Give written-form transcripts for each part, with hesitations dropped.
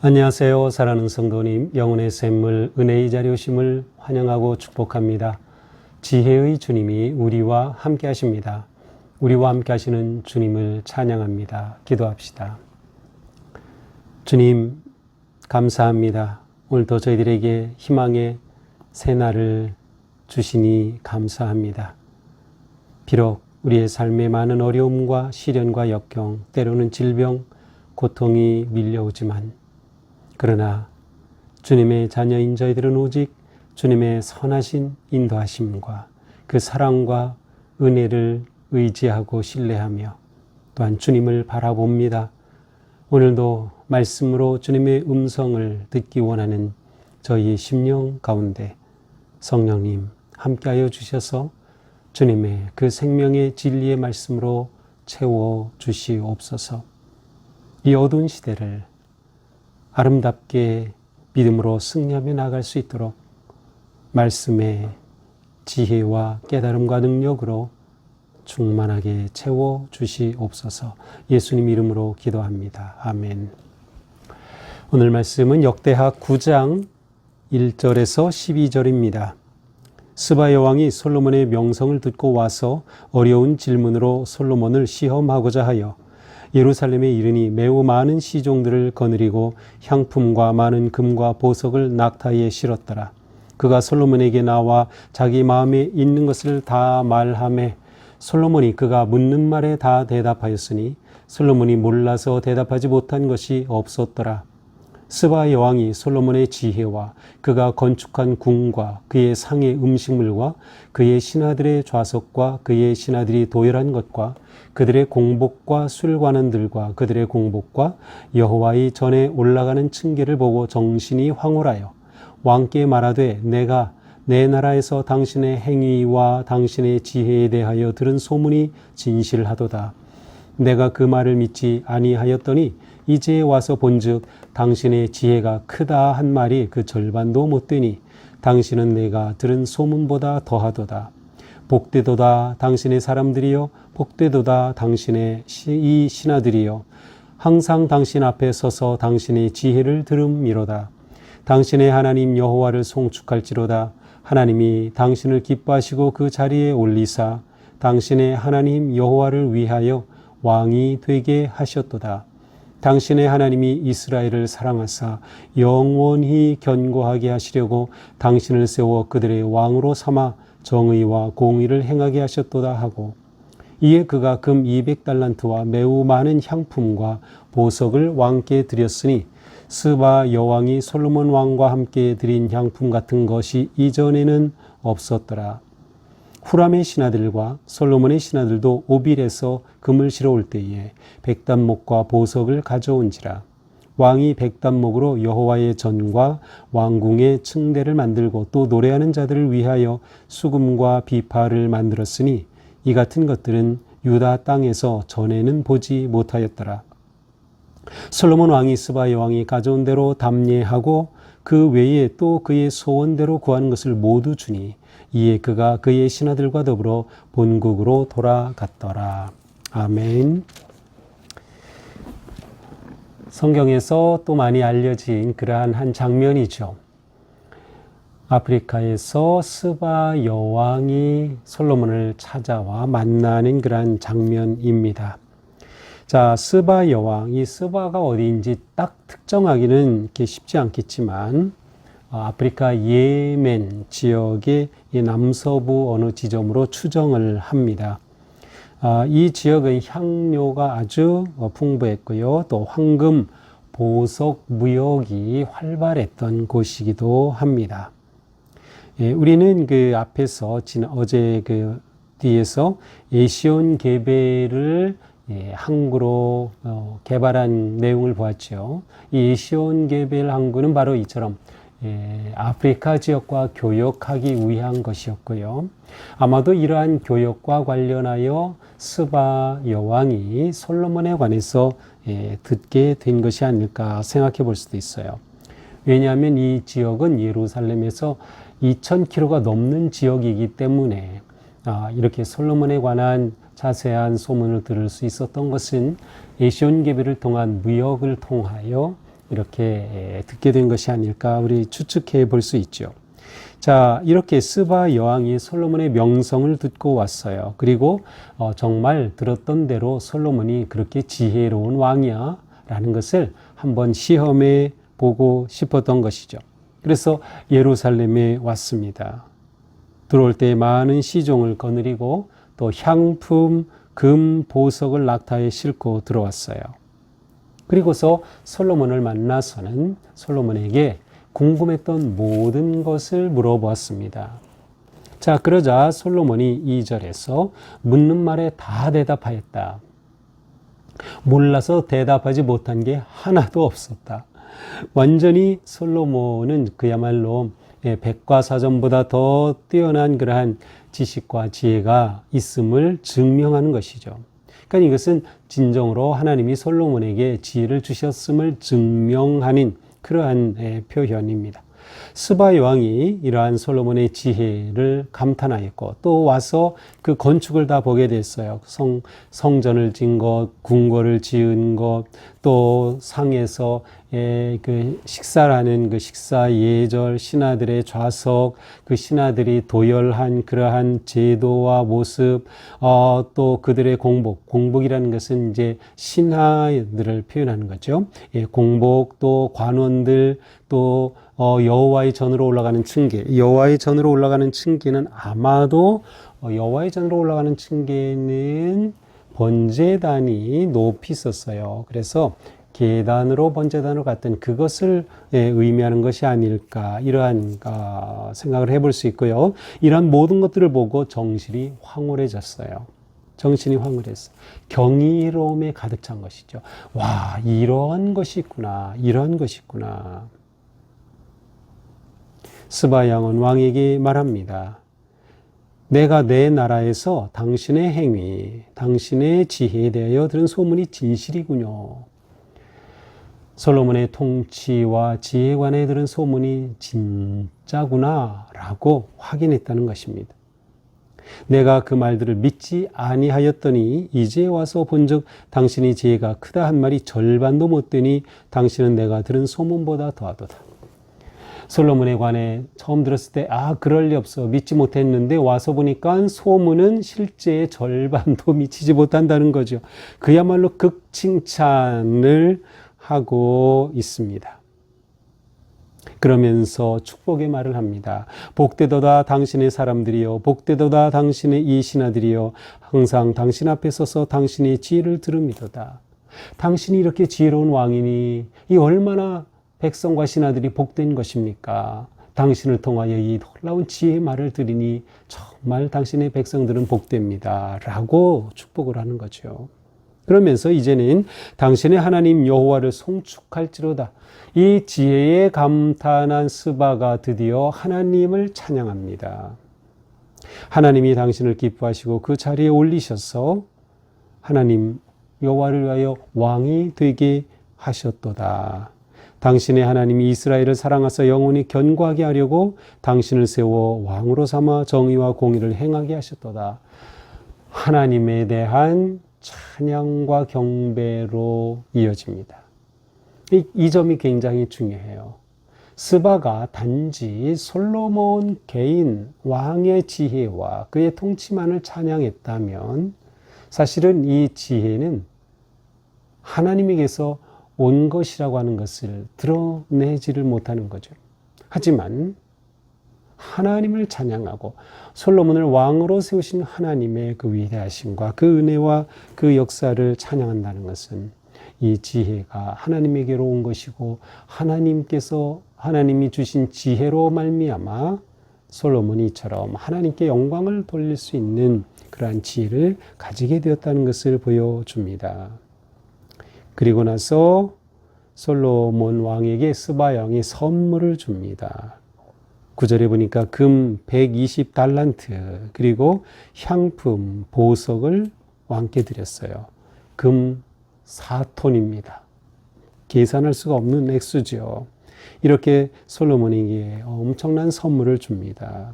안녕하세요. 사랑하는 성도님, 영혼의 샘물 은혜의 자리오심을 환영하고 축복합니다. 지혜의 주님이 우리와 함께 하십니다. 우리와 함께 하시는 주님을 찬양합니다. 기도합시다. 주님, 감사합니다. 오늘도 저희들에게 희망의 새날을 주시니 감사합니다. 비록 우리의 삶에 많은 어려움과 시련과 역경, 때로는 질병, 고통이 밀려오지만 그러나 주님의 자녀인 저희들은 오직 주님의 선하신 인도하심과 그 사랑과 은혜를 의지하고 신뢰하며 또한 주님을 바라봅니다. 오늘도 말씀으로 주님의 음성을 듣기 원하는 저희의 심령 가운데 성령님 함께하여 주셔서 주님의 그 생명의 진리의 말씀으로 채워 주시옵소서. 이 어두운 시대를 아름답게 믿음으로 승리하며 나갈 수 있도록 말씀의 지혜와 깨달음과 능력으로 충만하게 채워 주시옵소서. 예수님 이름으로 기도합니다. 아멘. 오늘 말씀은 역대하 9장 1절에서 12절입니다. 스바 여왕이 솔로몬의 명성을 듣고 와서 어려운 질문으로 솔로몬을 시험하고자 하여 예루살렘에 이르니 매우 많은 시종들을 거느리고 향품과 많은 금과 보석을 낙타에 실었더라. 그가 솔로몬에게 나와 자기 마음에 있는 것을 다 말하매 솔로몬이 그가 묻는 말에 다 대답하였으니 솔로몬이 몰라서 대답하지 못한 것이 없었더라. 스바 여왕이 솔로몬의 지혜와 그가 건축한 궁과 그의 상의 음식물과 그의 신하들의 좌석과 그의 신하들이 도열한 것과 그들의 공복과 술관원들과 그들의 공복과 여호와의 전에 올라가는 층계를 보고 정신이 황홀하여 왕께 말하되 내가 내 나라에서 당신의 행위와 당신의 지혜에 대하여 들은 소문이 진실하도다. 내가 그 말을 믿지 아니하였더니 이제 와서 본즉 당신의 지혜가 크다 한 말이 그 절반도 못 되니 당신은 내가 들은 소문보다 더하도다. 복되도다 당신의 사람들이여, 복되도다 당신의 이 신하들이여, 항상 당신 앞에 서서 당신의 지혜를 들음이로다. 당신의 하나님 여호와를 송축할지로다. 하나님이 당신을 기뻐하시고 그 자리에 올리사 당신의 하나님 여호와를 위하여 왕이 되게 하셨도다. 당신의 하나님이 이스라엘을 사랑하사 영원히 견고하게 하시려고 당신을 세워 그들의 왕으로 삼아 정의와 공의를 행하게 하셨도다 하고, 이에 그가 금 200달란트와 매우 많은 향품과 보석을 왕께 드렸으니 스바 여왕이 솔로몬 왕과 함께 드린 향품 같은 것이 이전에는 없었더라. 후람의 신하들과 솔로몬의 신하들도 오빌에서 금을 실어올 때에 백단목과 보석을 가져온지라. 왕이 백단목으로 여호와의 전과 왕궁의 층대를 만들고 또 노래하는 자들을 위하여 수금과 비파를 만들었으니 이 같은 것들은 유다 땅에서 전에는 보지 못하였더라. 솔로몬 왕이 스바 여왕이 가져온 대로 담례하고 그 외에 또 그의 소원대로 구하는 것을 모두 주니 이에 그가 그의 신하들과 더불어 본국으로 돌아갔더라. 아멘. 성경에서 또 많이 알려진 그러한 한 장면이죠. 아프리카에서 스바 여왕이 솔로몬을 찾아와 만나는 그러한 장면입니다. 자, 스바 여왕, 이 스바가 어디인지 딱 특정하기는 이렇게 쉽지 않겠지만 아프리카 예멘 지역의 남서부 어느 지점으로 추정을 합니다. 이 지역은 향료가 아주 풍부했고요. 또 황금, 보석, 무역이 활발했던 곳이기도 합니다. 우리는 그 앞에서 어제 그 뒤에서 에시온 게벨을 항구로 개발한 내용을 보았죠. 이 에시온 게벨 항구는 바로 이처럼 아프리카 지역과 교역하기 위한 것이었고요. 아마도 이러한 교역과 관련하여 스바 여왕이 솔로몬에 관해서 듣게 된 것이 아닐까 생각해 볼 수도 있어요. 왜냐하면 이 지역은 예루살렘에서 2000km가 넘는 지역이기 때문에 이렇게 솔로몬에 관한 자세한 소문을 들을 수 있었던 것은 에시온게벨을 통한 무역을 통하여 이렇게 듣게 된 것이 아닐까 우리 추측해 볼 수 있죠. 자, 이렇게 스바 여왕이 솔로몬의 명성을 듣고 왔어요. 그리고 정말 들었던 대로 솔로몬이 그렇게 지혜로운 왕이야 라는 것을 한번 시험해 보고 싶었던 것이죠. 그래서 예루살렘에 왔습니다. 들어올 때 많은 시종을 거느리고 또 향품, 금, 보석을 낙타에 싣고 들어왔어요. 그리고서 솔로몬을 만나서는 솔로몬에게 궁금했던 모든 것을 물어보았습니다. 자, 그러자 솔로몬이 2절에서 묻는 말에 다 대답하였다. 몰라서 대답하지 못한 게 하나도 없었다. 완전히 솔로몬은 그야말로 백과사전보다 더 뛰어난 그러한 지식과 지혜가 있음을 증명하는 것이죠. 그러니까 이것은 진정으로 하나님이 솔로몬에게 지혜를 주셨음을 증명하는 그러한 표현입니다. 스바 여왕이 이러한 솔로몬의 지혜를 감탄하였고 또 와서 그 건축을 다 보게 됐어요. 성전을 지은 것, 궁궐을 지은 것, 또 상에서 그 식사라는 그 식사 예절, 신하들의 좌석, 그 신하들이 도열한 그러한 제도와 모습, 또 그들의 공복이라는 것은 이제 신하들을 표현하는 거죠. 공복, 또 관원들, 또 여호와의 전으로 올라가는 층계. 여호와의 전으로 올라가는 층계는 아마도 여호와의 전으로 올라가는 층계는 번제단이 높이 있었어요. 그래서 계단으로 번제단으로 갔던 그것을 의미하는 것이 아닐까 이러한 생각을 해볼 수 있고요. 이러한 모든 것들을 보고 정신이 황홀해졌어요. 정신이 황홀했어요. 경이로움에 가득 찬 것이죠. 와, 이러한 것이 있구나. 이러한 것이 있구나. 스바 왕은 왕에게 말합니다. 내가 내 나라에서 당신의 행위, 당신의 지혜에 대하여 들은 소문이 진실이군요. 솔로몬의 통치와 지혜에 관해 들은 소문이 진짜구나 라고 확인했다는 것입니다. 내가 그 말들을 믿지 아니하였더니 이제 와서 본즉 당신이 지혜가 크다 한 말이 절반도 못 되니 당신은 내가 들은 소문보다 더하도다. 솔로몬에 관해 처음 들었을 때 그럴 리 없어 믿지 못했는데 와서 보니까 소문은 실제의 절반도 미치지 못한다는 거죠. 그야말로 극칭찬을 하고 있습니다. 그러면서 축복의 말을 합니다. 복되도다 당신의 사람들이여, 복되도다 당신의 이 신하들이여, 항상 당신 앞에 서서 당신의 지혜를 들음이도다. 당신이 이렇게 지혜로운 왕이니 이 얼마나 백성과 신하들이 복된 것입니까? 당신을 통하여 이 놀라운 지혜의 말을 들으니 정말 당신의 백성들은 복됩니다. 라고 축복을 하는 거죠. 그러면서 이제는 당신의 하나님 여호와를 송축할지로다. 이 지혜에 감탄한 스바가 드디어 하나님을 찬양합니다. 하나님이 당신을 기뻐하시고 그 자리에 올리셔서 하나님 여호와를 위하여 왕이 되게 하셨도다. 당신의 하나님이 이스라엘을 사랑하사 영원히 견고하게 하려고 당신을 세워 왕으로 삼아 정의와 공의를 행하게 하셨도다. 하나님에 대한 찬양과 경배로 이어집니다. 이 점이 굉장히 중요해요. 스바가 단지 솔로몬 개인 왕의 지혜와 그의 통치만을 찬양했다면 사실은 이 지혜는 하나님에게서 온 것이라고 하는 것을 드러내지를 못하는 거죠. 하지만 하나님을 찬양하고 솔로몬을 왕으로 세우신 하나님의 그 위대하심과 그 은혜와 그 역사를 찬양한다는 것은 이 지혜가 하나님에게로 온 것이고 하나님이 주신 지혜로 말미암아 솔로몬이 이처럼 하나님께 영광을 돌릴 수 있는 그러한 지혜를 가지게 되었다는 것을 보여줍니다. 그리고 나서 솔로몬 왕에게 스바 왕이 선물을 줍니다. 9절에 보니까 금 120달란트 그리고 향품, 보석을 왕께 드렸어요. 금 4톤입니다. 계산할 수가 없는 액수죠. 이렇게 솔로몬에게 엄청난 선물을 줍니다.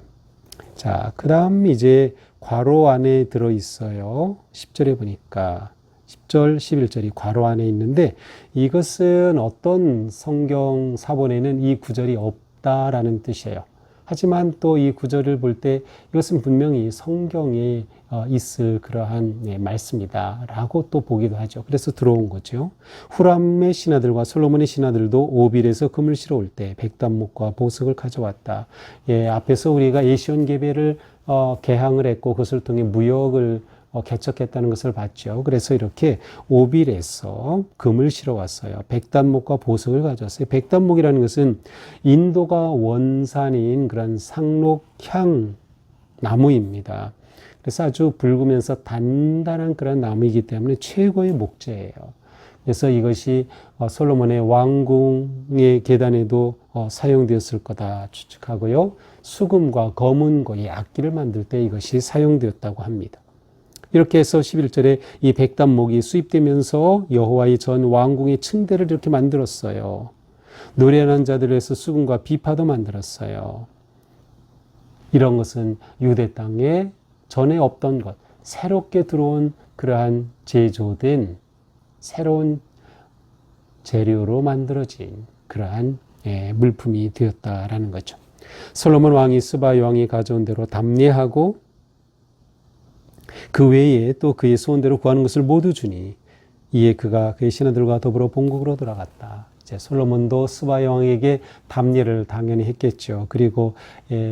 자, 그 다음 이제 괄호 안에 들어있어요. 10절에 보니까 10절, 11절이 괄호 안에 있는데 이것은 어떤 성경 사본에는 이 구절이 없다라는 뜻이에요. 하지만 또 이 구절을 볼 때 이것은 분명히 성경에 있을 그러한 말씀이다 라고 또 보기도 하죠. 그래서 들어온 거죠. 후람의 신하들과 솔로몬의 신하들도 오빌에서 금을 실어 올 때 백단목과 보석을 가져왔다. 앞에서 우리가 에시온 게베를 개항을 했고 그것을 통해 무역을 개척했다는 것을 봤죠. 그래서 이렇게 오빌에서 금을 실어 왔어요. 백단목과 보석을 가져왔어요. 백단목이라는 것은 인도가 원산인 그런 상록향 나무입니다. 그래서 아주 붉으면서 단단한 그런 나무이기 때문에 최고의 목재예요. 그래서 이것이 솔로몬의 왕궁의 계단에도 사용되었을 거다 추측하고요. 수금과 검은고 이 악기를 만들 때 이것이 사용되었다고 합니다. 이렇게 해서 11절에 이 백단목이 수입되면서 여호와의 전 왕궁의 층대를 이렇게 만들었어요. 노래하는 자들을 해서 수금과 비파도 만들었어요. 이런 것은 유대 땅에 전에 없던 것, 새롭게 들어온 그러한 제조된 새로운 재료로 만들어진 그러한 물품이 되었다라는 거죠. 솔로몬 왕이 스바 왕이 가져온 대로 담례하고 그 외에 또 그의 소원대로 구하는 것을 모두 주니 이에 그가 그의 신하들과 더불어 본국으로 돌아갔다. 이제 솔로몬도 스바 왕에게 담례를 당연히 했겠죠. 그리고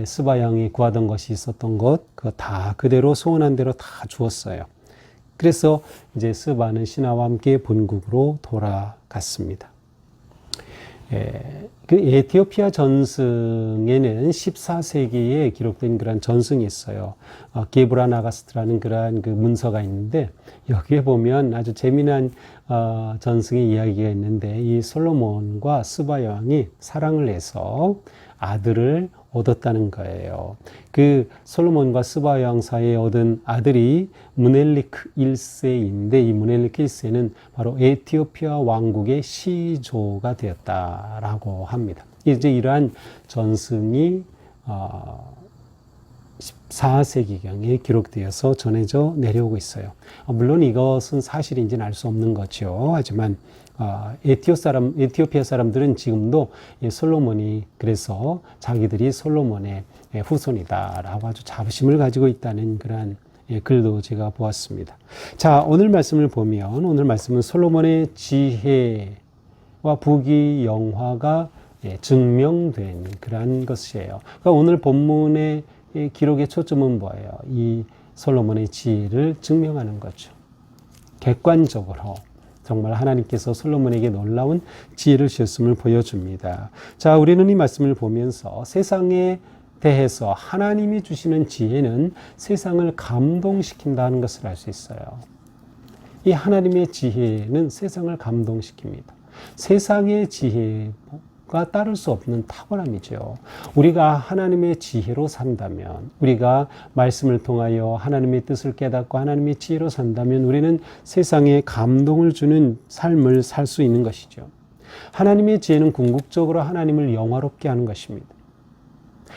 스바 왕이 구하던 것이 있었던 것, 그거 다 그대로 소원한 대로 다 주었어요. 그래서 이제 스바는 신하와 함께 본국으로 돌아갔습니다. 그 에티오피아 전승에는 14세기에 기록된 그런 전승이 있어요. 게브라 나가스트라는 그러한 그 문서가 있는데 여기에 보면 아주 재미난 전승의 이야기가 있는데 이 솔로몬과 스바 왕이 사랑을 해서 아들을 얻었다는 거예요. 그 솔로몬과 스바 왕 사이에 얻은 아들이 무넬리크 1세인데 이 무넬리크 1세는 바로 에티오피아 왕국의 시조가 되었다라고 합니다. 이제 이러한 전승이 14세기경에 기록되어서 전해져 내려오고 있어요. 물론 이것은 사실인지는 알 수 없는 거죠. 하지만 에티오피아 사람들은 지금도 솔로몬이 그래서 자기들이 솔로몬의 후손이다라고 아주 자부심을 가지고 있다는 그러한 글도 제가 보았습니다. 자, 오늘 말씀을 보면 오늘 말씀은 솔로몬의 지혜와 부귀영화가 증명된 그러한 것이에요. 그러니까 오늘 본문의 기록의 초점은 뭐예요? 이 솔로몬의 지혜를 증명하는 거죠. 객관적으로 정말 하나님께서 솔로몬에게 놀라운 지혜를 주셨음을 보여줍니다. 자, 우리는 이 말씀을 보면서 세상에 대해서 하나님이 주시는 지혜는 세상을 감동시킨다는 것을 알 수 있어요. 이 하나님의 지혜는 세상을 감동시킵니다. 세상의 지혜가 따를 수 없는 탁월함이죠. 우리가 하나님의 지혜로 산다면, 우리가 말씀을 통하여 하나님의 뜻을 깨닫고 하나님의 지혜로 산다면 우리는 세상에 감동을 주는 삶을 살 수 있는 것이죠. 하나님의 지혜는 궁극적으로 하나님을 영화롭게 하는 것입니다.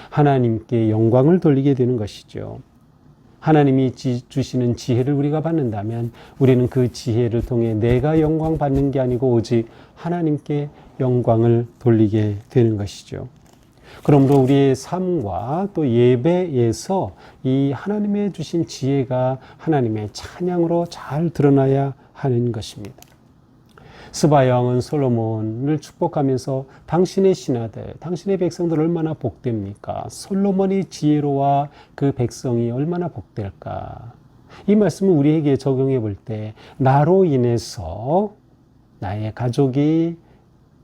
하나님께 영광을 돌리게 되는 것이죠. 하나님이 주시는 지혜를 우리가 받는다면 우리는 그 지혜를 통해 내가 영광 받는 게 아니고 오직 하나님께 영광을 돌리게 되는 것이죠. 그러므로 우리의 삶과 또 예배에서 이 하나님의 주신 지혜가 하나님의 찬양으로 잘 드러나야 하는 것입니다. 스바 왕은 솔로몬을 축복하면서 당신의 신하들, 당신의 백성들 얼마나 복됩니까? 솔로몬이 지혜로와 그 백성이 얼마나 복될까? 이 말씀을 우리에게 적용해 볼 때 나로 인해서 나의 가족이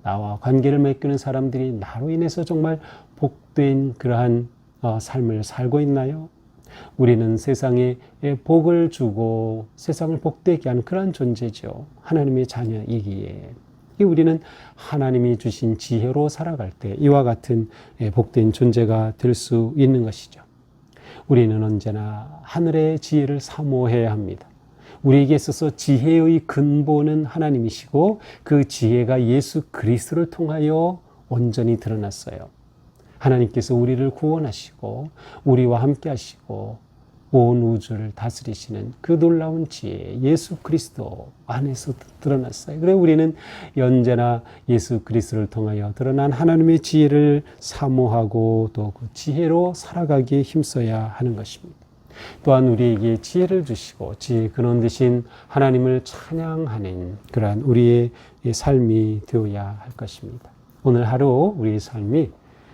나와 관계를 맺는 사람들이 나로 인해서 정말 복된 그러한 삶을 살고 있나요? 우리는 세상에 복을 주고 세상을 복되게 하는 그런 존재죠. 하나님의 자녀이기에. 우리는 하나님이 주신 지혜로 살아갈 때 이와 같은 복된 존재가 될 수 있는 것이죠. 우리는 언제나 하늘의 지혜를 사모해야 합니다. 우리에게 있어서 지혜의 근본은 하나님이시고 그 지혜가 예수 그리스도를 통하여 온전히 드러났어요. 하나님께서 우리를 구원하시고 우리와 함께 하시고 온 우주를 다스리시는 그 놀라운 지혜 예수 그리스도 안에서 드러났어요. 그래서 우리는 언제나 예수 그리스도를 통하여 드러난 하나님의 지혜를 사모하고 또 그 지혜로 살아가기에 힘써야 하는 것입니다. 또한 우리에게 지혜를 주시고 지혜의 근원 되신 하나님을 찬양하는 그러한 우리의 삶이 되어야 할 것입니다. 오늘 하루 우리의 삶이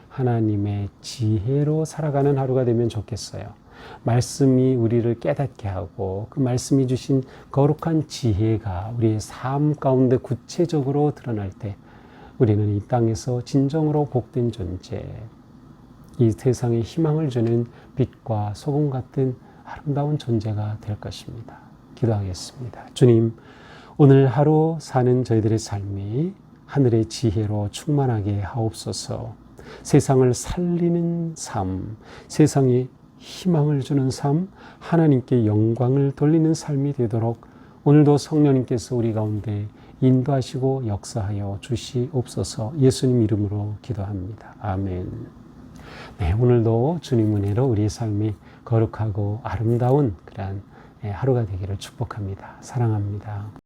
하나님의 지혜로 살아가는 하루가 되면 좋겠어요. 말씀이 우리를 깨닫게 하고 그 말씀이 주신 거룩한 지혜가 우리의 삶 가운데 구체적으로 드러날 때 우리는 이 땅에서 진정으로 복된 존재, 이 세상에 희망을 주는 빛과 소금 같은 아름다운 존재가 될 것입니다. 기도하겠습니다. 주님, 오늘 하루 사는 저희들의 삶이 하늘의 지혜로 충만하게 하옵소서. 세상을 살리는 삶, 세상에 희망을 주는 삶, 하나님께 영광을 돌리는 삶이 되도록 오늘도 성령님께서 우리 가운데 인도하시고 역사하여 주시옵소서. 예수님 이름으로 기도합니다. 아멘. 네, 오늘도 주님 은혜로 우리의 삶이 거룩하고 아름다운 그러한 하루가 되기를 축복합니다. 사랑합니다.